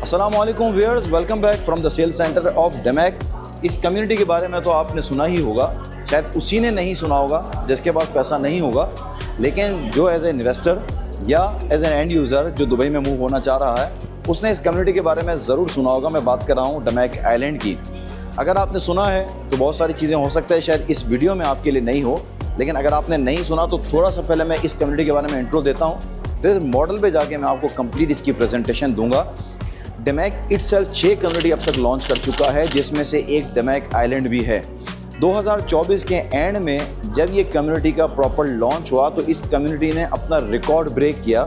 अस्सलामुअलैकुम viewers, welcome back from the sale centre of DAMAC. इस community के बारे में तो आपने सुना ही होगा, शायद उसी ने नहीं सुना होगा जिसके पास पैसा नहीं होगा, लेकिन जो एज ए इन्वेस्टर या एज एन एंड यूज़र जो दुबई में मूव होना चाह रहा है उसने इस कम्युनिटी के बारे में ज़रूर सुना होगा। मैं बात कर रहा हूँ डेमैक आइलैंड की। अगर आपने सुना है तो बहुत सारी चीज़ें हो सकता है शायद इस वीडियो में आपके लिए नहीं हो, लेकिन अगर आपने नहीं सुना तो थोड़ा सा पहले मैं इस कम्युनिटी के बारे में इंट्रो देता हूँ, फिर मॉडल पे जाके मैं आपको कंप्लीट इसकी प्रेजेंटेशन दूंगा। डेमैक इटसेल्फ 6 कम्युनिटी अब तक लॉन्च कर चुका है, जिसमें से एक डेमैक आइलैंड भी है। 2024 के एंड में जब ये कम्युनिटी का प्रॉपर लॉन्च हुआ तो इस कम्युनिटी ने अपना रिकॉर्ड ब्रेक किया।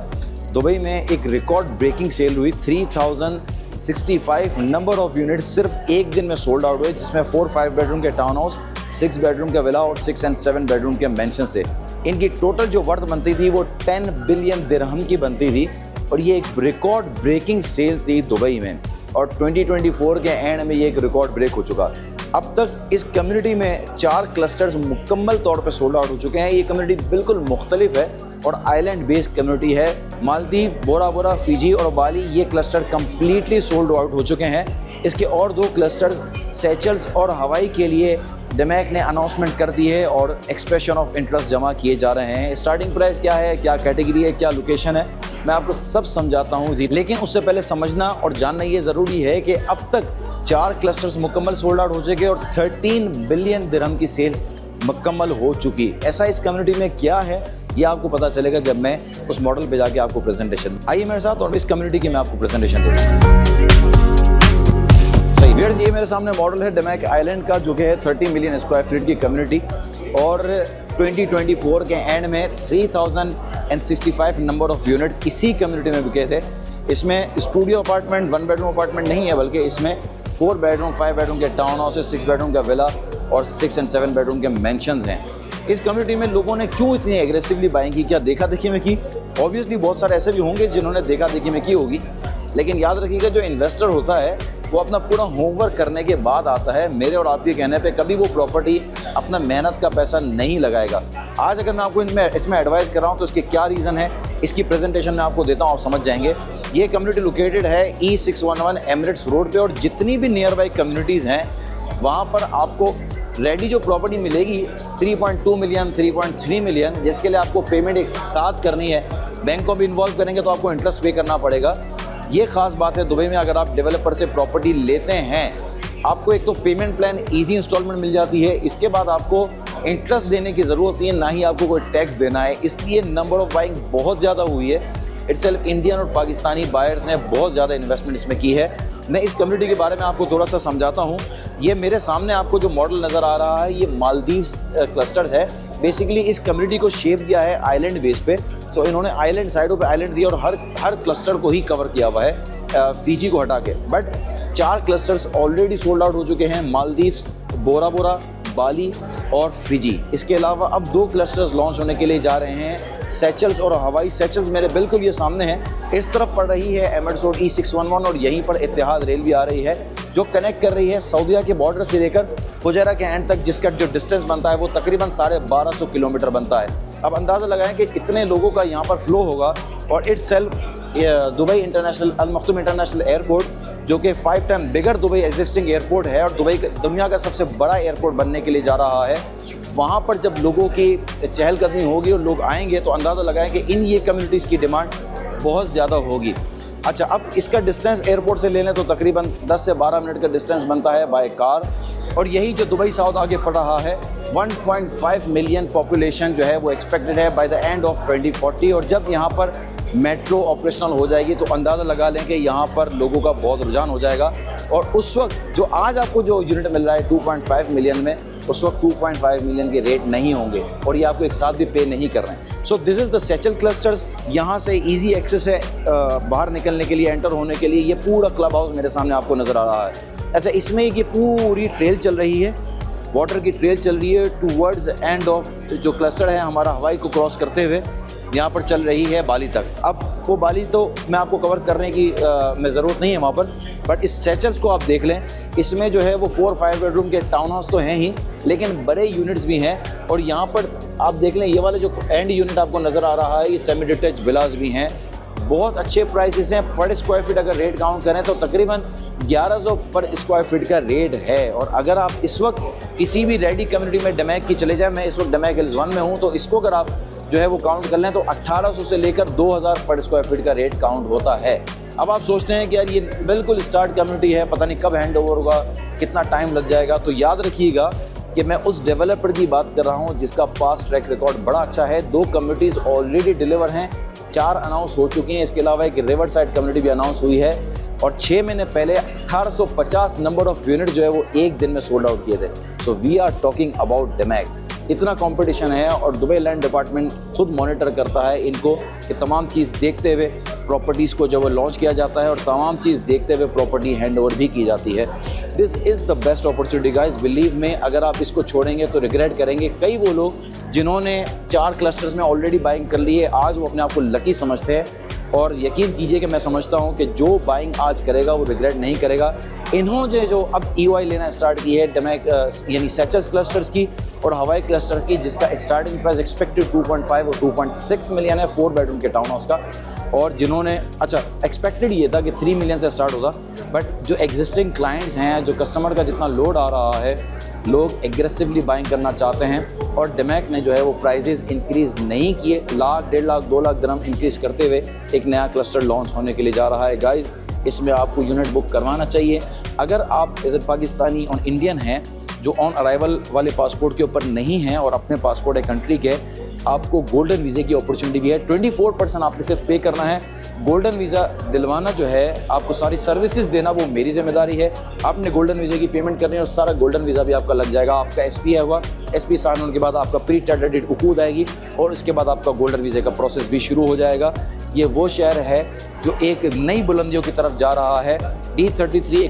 दुबई में एक रिकॉर्ड ब्रेकिंग सेल हुई, 3065 नंबर ऑफ यूनिट सिर्फ एक दिन में सोल्ड आउट हुए, जिसमें 4-5 बेडरूम के टाउन हाउस, 6 बेडरूम का विला और 6 और 7 बेडरूम के मेंशन से। इनकी टोटल जो वर्थ बनती थी वो 10 बिलियन दिरहम की बनती थी और ये एक रिकॉर्ड ब्रेकिंग सेल थी दुबई में। और 2024 के एंड में ये एक रिकॉर्ड ब्रेक हो चुका। अब तक इस कम्युनिटी में 4 क्लस्टर्स मुकम्मल तौर पे सोल्ड आउट हो चुके हैं। ये कम्युनिटी बिल्कुल मुख्तलिफ है और आइलैंड बेस्ड कम्युनिटी है। मालदीव, बोरा बोरा, फिजी और बाली ये क्लस्टर कम्प्लीटली सोल्ड आउट हो चुके हैं। इसके और 2 क्लस्टर्स सेचल्स और हवाई के लिए डेमैक ने अनाउंसमेंट कर दी है और एक्सप्रेशन ऑफ इंटरेस्ट जमा किए जा रहे हैं। स्टार्टिंग प्राइस क्या है, क्या कैटेगरी है, क्या लोकेशन है, मैं आपको सब समझाता हूँ जी। लेकिन उससे पहले समझना और जानना ये ज़रूरी है कि अब तक 4 क्लस्टर्स मुकम्मल सोल्ड आउट हो चुके और 13 बिलियन दिरहम की सेल्स मुकम्मल हो चुकी। ऐसा इस कम्युनिटी में क्या है ये आपको पता चलेगा जब मैं उस मॉडल पे जाके आपको प्रेजेंटेशन। आइए मेरे साथ और इस कम्युनिटी की मैं आपको प्रेजेंटेशन दूँगा। सही व्यूअर्स, ये मेरे सामने मॉडल है डेमैक आइलैंड का, जो कि है 30 मिलियन स्क्वायर फीट की कम्युनिटी और 2024 के एंड में 3065 नंबर ऑफ यूनिट्स इसी कम्युनिटी में बिके थे। इसमें स्टूडियो अपार्टमेंट, 1 बेडरूम अपार्टमेंट नहीं है, बल्कि इसमें 4 बेडरूम, 5 बेडरूम के टाउन हाउस, 6 बेडरूम का विला और 6 और 7 बेडरूम के मेंशंस हैं। इस कम्युनिटी में लोगों ने क्यों इतनी एग्रेसिवली बाइंग की, क्या देखा देखी में की? ऑब्वियसली बहुत सारे ऐसे भी होंगे जिन्होंने देखा देखी में की होगी, लेकिन याद रखिएगा जो इन्वेस्टर होता है वो अपना पूरा होमवर्क करने के बाद आता है। मेरे और आपके कहने पे कभी वो प्रॉपर्टी अपना मेहनत का पैसा नहीं लगाएगा। आज अगर मैं आपको इसमें एडवाइस कर रहा हूँ तो इसके क्या रीज़न है, इसकी प्रेजेंटेशन में आपको देता हूँ, आप समझ जाएंगे। ये कम्युनिटी लोकेटेड है E611 एमिरेट्स रोड पे और जितनी भी नियर बाई कम्युनिटीज़ हैं वहाँ पर आपको रेडी जो प्रॉपर्टी मिलेगी 3.2 मिलियन, 3.3 मिलियन, जिसके लिए आपको पेमेंट एक साथ करनी है। बैंक को भी इन्वॉल्व करेंगे तो आपको इंटरेस्ट पे करना पड़ेगा। ये खास बात है दुबई में, अगर आप डेवलपर से प्रॉपर्टी लेते हैं आपको एक तो पेमेंट प्लान इजी इंस्टॉलमेंट मिल जाती है, इसके बाद आपको इंटरेस्ट देने की ज़रूरत नहीं है, ना ही आपको कोई टैक्स देना है। इसलिए नंबर ऑफ बाइंग बहुत ज़्यादा हुई है। इटसेल्फ इंडियन और पाकिस्तानी बायर्स ने बहुत ज़्यादा इन्वेस्टमेंट इसमें की है। मैं इस कम्युनिटी के बारे में आपको थोड़ा सा समझाता हूँ। ये मेरे सामने आपको जो मॉडल नज़र आ रहा है ये मालदीव्स क्लस्टर है। बेसिकली इस कम्युनिटी को शेप दिया है आइलैंड बेस पे, तो इन्होंने आइलैंड साइडों पे आइलैंड दिया और हर क्लस्टर को ही कवर किया हुआ है फिजी को हटा के। But 4 clusters already sold out हो चुके हैं, मालदीव्स, बोरा बोरा, बाली और फिजी। इसके अलावा अब 2 क्लस्टर्स लॉन्च होने के लिए जा रहे हैं, सेचल्स और हवाई। सेचल्स मेरे बिल्कुल ये सामने है, इस तरफ पड़ रही है एमिरेट्स रोड E611 और यहीं पर इत्तेहाद रेल भी आ रही है जो कनेक्ट कर रही है सऊदीया के बॉर्डर से लेकर फुजैरा के एंड तक, जिसका जो डिस्टेंस बनता है वो तकरीबन 1250 किलोमीटर बनता है। अब अंदाज़ा लगाएं कि इतने लोगों का यहाँ पर फ्लो होगा और इटसेल्फ दुबई इंटरनेशनल अल मखदूम इंटरनेशनल एयरपोर्ट, जो कि 5 टाइम बिगर दुबई एग्जिस्टिंग एयरपोर्ट है और दुबई दुनिया का सबसे बड़ा एयरपोर्ट बनने के लिए जा रहा है। वहाँ पर जब लोगों की चहलकदमी होगी और लोग आएंगे तो अंदाज़ा लगाएं कि इन ये कम्युनिटीज़ की डिमांड बहुत ज़्यादा होगी। अच्छा, अब इसका डिस्टेंस एयरपोर्ट से ले लें तो तकरीबन 10 से 12 मिनट का डिस्टेंस बनता है बाय कार। और यही जो दुबई साउथ आगे पड़ रहा है, 1.5 मिलियन पॉपुलेशन जो है वो एक्सपेक्टेड है बाय द एंड ऑफ 2040। और जब यहाँ पर मेट्रो ऑपरेशनल हो जाएगी तो अंदाज़ा लगा लें कि यहाँ पर लोगों का बहुत रुझान हो जाएगा। और उस वक्त जो आज आपको जो यूनिट मिल रहा है 2.5 मिलियन में, उस वक्त 2.5 मिलियन के रेट नहीं होंगे और ये आपको एक साथ भी पे नहीं कर रहे हैं। सो दिस इज़ द सेचल क्लस्टर्स। यहाँ से इजी एक्सेस है बाहर निकलने के लिए, एंटर होने के लिए। ये पूरा क्लब हाउस मेरे सामने आपको नज़र आ रहा है। अच्छा, इसमें ये पूरी ट्रेल चल रही है, वाटर की ट्रेल चल रही है टूवर्ड्स एंड ऑफ जो क्लस्टर है हमारा हवाई को क्रॉस करते हुए यहाँ पर चल रही है बाली तक। अब वो बाली तो मैं आपको कवर करने की में ज़रूरत नहीं है वहाँ पर, बट इस सेचल्स को आप देख लें। इसमें जो है वो 4-5 बेडरूम के टाउन हाउस तो हैं ही, लेकिन बड़े यूनिट्स भी हैं। और यहाँ पर आप देख लें, ये वाले जो एंड यूनिट आपको नज़र आ रहा है ये सेमी डिटेच विलास भी हैं। बहुत अच्छे प्राइसेस हैं। पर स्क्वायर फीट अगर रेट काउंट करें तो तकरीबन 1100 पर स्क्वायर फीट का रेट है। और अगर आप इस वक्त किसी भी रेडी कम्युनिटी में डमैक की चले जाए, मैं इस वक्त डमैक हिल्स 1 में हूँ, तो इसको अगर आप जो है वो काउंट कर लें तो 1800 से लेकर 2000 पर स्क्वायर फीट का रेट काउंट होता है। अब आप सोचते हैं कि यार ये बिल्कुल स्टार्ट कम्युनिटी है, पता नहीं कब हैंड ओवर होगा, कितना टाइम लग जाएगा। तो याद रखिएगा कि मैं उस डेवलपर की बात कर रहा हूँ जिसका पास ट्रैक रिकॉर्ड बड़ा अच्छा है। 2 कम्युनिटीज़ ऑलरेडी डिलीवर हैं, 4 अनाउंस हो चुकी हैं। इसके अलावा एक रिवर साइड कम्युनिटी भी अनाउंस हुई है और 6 महीने पहले 1850 नंबर ऑफ यूनिट जो है वो एक दिन में सोल्ड आउट किए थे। So we are talking about DAMAC. इतना कंपटीशन है और दुबई लैंड डिपार्टमेंट खुद मॉनिटर करता है इनको कि तमाम चीज़ देखते हुए प्रॉपर्टीज़ को जब लॉन्च किया जाता है और तमाम चीज़ देखते हुए प्रॉपर्टी हैंड ओवर भी की जाती है। This is the best opportunity guys, believe में। अगर आप इसको छोड़ेंगे तो रिग्रेट करेंगे। कई वो लोग जिन्होंने 4 क्लस्टर्स में ऑलरेडी बाइंग कर ली है, आज वो अपने आप को लकी समझते हैं। और यकीन कीजिए कि मैं समझता हूं कि जो बाइंग आज करेगा वो रिग्रेट नहीं करेगा। इन्होंने जो अब EOI लेना स्टार्ट की है डमैक यानी सेचेस क्लस्टर्स की और हवाई क्लस्टर की, जिसका स्टार्टिंग प्राइस एक्सपेक्टेड 2.5 और 2.6 मिलियन है 4 बेडरूम के टाउन हाउस का। और जिन्होंने एक्सपेक्टेड ये था कि 3 मिलियन से स्टार्ट होगा, बट जो एग्जिस्टिंग क्लाइंट्स हैं, जो कस्टमर का जितना लोड आ रहा है, लोग एग्रेसिवली बाइंग करना चाहते हैं। और डमैक ने जो है वो प्राइजेस इंक्रीज़ नहीं किए, लाख, 1.5 लाख, 2 लाख दिरहम इंक्रीज़ करते हुए एक नया क्लस्टर लॉन्च होने के लिए जा रहा है। गाइज, इसमें आपको यूनिट बुक करवाना चाहिए। अगर आप एज ए पाकिस्तानी और इंडियन हैं जो ऑन अराइवल वाले पासपोर्ट के ऊपर नहीं हैं और अपने पासपोर्ट है कंट्री के, आपको गोल्डन वीज़े की अपॉर्चुनिटी भी है। 24% आपने सिर्फ पे करना है। गोल्डन वीज़ा दिलवाना जो है, आपको सारी सर्विसेज देना वो मेरी जिम्मेदारी है। आपने गोल्डन वीज़े की पेमेंट करनी है और सारा गोल्डन वीज़ा भी आपका लग जाएगा। आपका SP है हुआ, SP साइन होने के बाद आपका प्री टेंटेटिव उकूद आएगी और उसके बाद आपका गोल्डन वीज़े का प्रोसेस भी शुरू हो जाएगा। ये वो शहर है जो एक नई बुलंदियों की तरफ जा रहा है। D33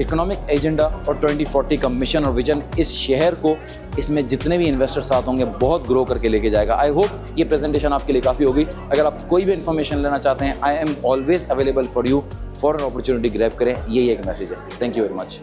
इकोनॉमिक एजेंडा और 2040 का मिशन और विजन इस शहर को, इसमें जितने भी इन्वेस्टर साथ होंगे, बहुत ग्रो करके लेके जाएगा। आई होप ये प्रेजेंटेशन आपके लिए काफ़ी होगी। अगर आप कोई भी इन्फॉर्मेशन लेना चाहते हैं, I am always available for you. For an opportunity grab करें, यही एक मैसेज है। Thank you very much.